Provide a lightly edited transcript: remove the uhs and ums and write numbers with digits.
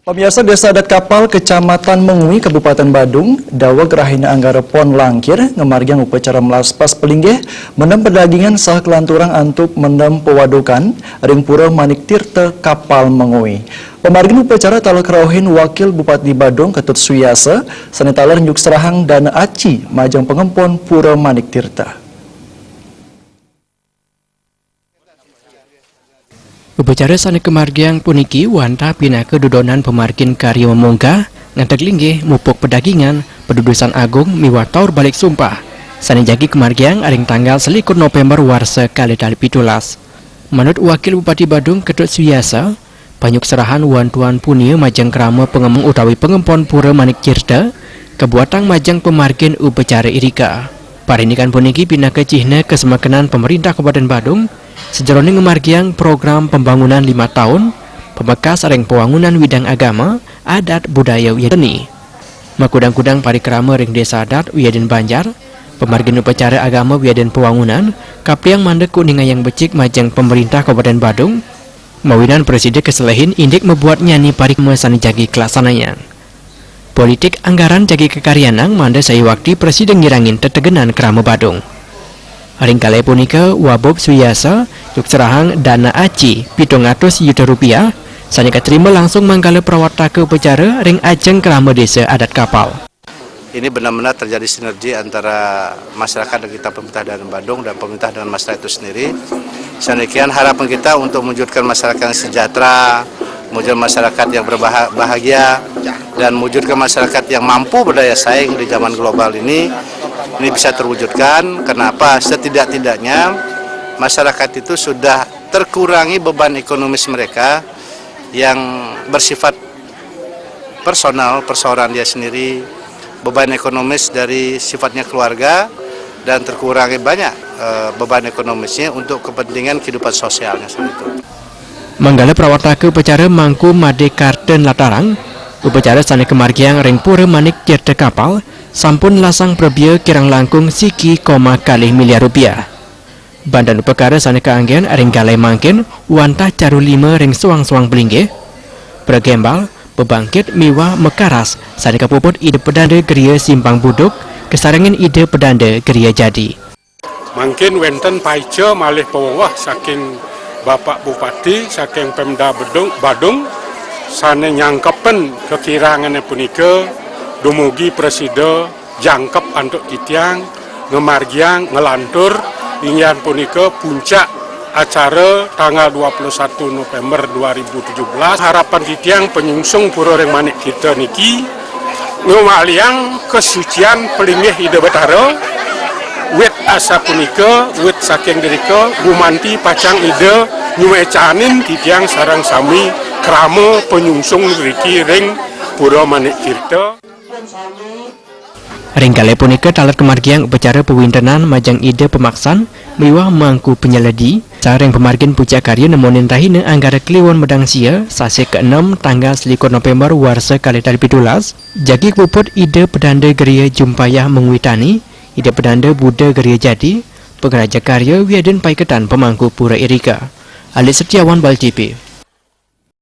Pemirsa Desa Adat Kapal, Kecamatan Mengui, Kabupaten Badung, Dawag Rahina Anggara Pon Langkir, ngemargiang upacara melaspas pelinggih, mendem pedagingan sah kelanturang antuk mendem pewadukan, ring pura Manik Tirta Kapal Mengui. Pemargin upacara talak rauhin Wakil Bupati Badung Ketut Suyasa, sanitaler nyuk serahang dana aci, majang pengempon pura Manik Tirta. Upacara sana kemargiang puniki wanta pina kedudonan pemargin karya memunggah ngantek linggih mupuk pedagingan pedudusan agung miwah taur balik sumpah sani jagi kemargiang aring tanggal 1 November warsa kali tali pitulas. Menurut Wakil Bupati Badung Ketut Suyasa, panyuk serahan wantuan punia majang krama pengemung utawi pengempon pura Manik Tirta kebuatan majang pemargin upacara irika. Parinikan puniki pina kecihna kesemakanan pemerintah Kabupaten Badung sejeroning ngemargiang program pembangunan 5 tahun pembekas areng pewangunan widang agama, adat, budaya wiyadeni. Makudang-kudang parikrama ring desa adat wiyaden Banjar, pemargin upacara agama wiyaden pewangunan, kapriang mandek kuningayang becik majang pemerintah Kabupaten Badung, mawinan presiden keselehin indik membuat nyanyi parikma sani jagi kelaksananya. Politik anggaran jagi kekaryanang manda saya waktu presiden ngirangin tetegenan kerama Badung. Haring kali punika Wabob Suyasa yuk serahang dana aci 700 juta rupiah sani keterima langsung manggala perawata ke upacara ring ajeng kerama desa adat kapal. Ini benar-benar terjadi sinergi antara masyarakat dan kita pemerintah dan Badung dan pemerintah dengan masyarakat itu sendiri. Demikian harapan kita untuk mewujudkan masyarakat yang sejahtera, mewujudkan masyarakat yang berbahagia dan mewujudkan masyarakat yang mampu berdaya saing di zaman global ini bisa terwujudkan. Kenapa? Setidak-tidaknya masyarakat itu sudah terkurangi beban ekonomis mereka yang bersifat personal, persoalan dia sendiri, beban ekonomis dari sifatnya keluarga, dan terkurangi banyak beban ekonomisnya untuk kepentingan kehidupan sosialnya seperti itu. Manggala perawata ke upacara mangku made karten latarang, upacara sani kemargiang ring pura Manik Tirta Kapal, sampun lasang prebia kirang langkung siki kali miliar rupiah. Bandan upakara sani keanggian ring galai mangkin wantah caru 5 ring suang-suang belinggih. Pergembal, bebangkit miwah mekaras sani kapuput ide pedanda geria simpang buduk, kesarengan ide pedanda geria jadi. Mungkin wenten paice malih pewah saking Bapak Bupati saking Pemda Badung sane nyangkepen kekirangannya punika dumugi presiden jangkep antuk titiang ngemargiang ngelantur ingin punika puncak acara tanggal 21 November 2017 harapan titiang penyungsung pura ring Manik Tirta niki ngumaliang kesucian pelinggih ide betara wit asa punika wit saking dirika gumanti pacang ide nyuecanin titiang sarang sami krama penyungsung riki ring pura Manik Tirta. Ring kali punika talat kemargiang upacara pewintenan majang ide pemaksan miwah mangku penyeledi sareng pemargin puja karya nemonin rahina anggara kliwon medang sia sase ke-6 tanggal 1 November warsa kali tali pitulas jagi puput ide pedanda geria jumpayah mengwitani ide pedanda Buddha geria jadi pengeraja karya wiaden paiketan pemangku pura irika. Ali Setiawan, Bal TV.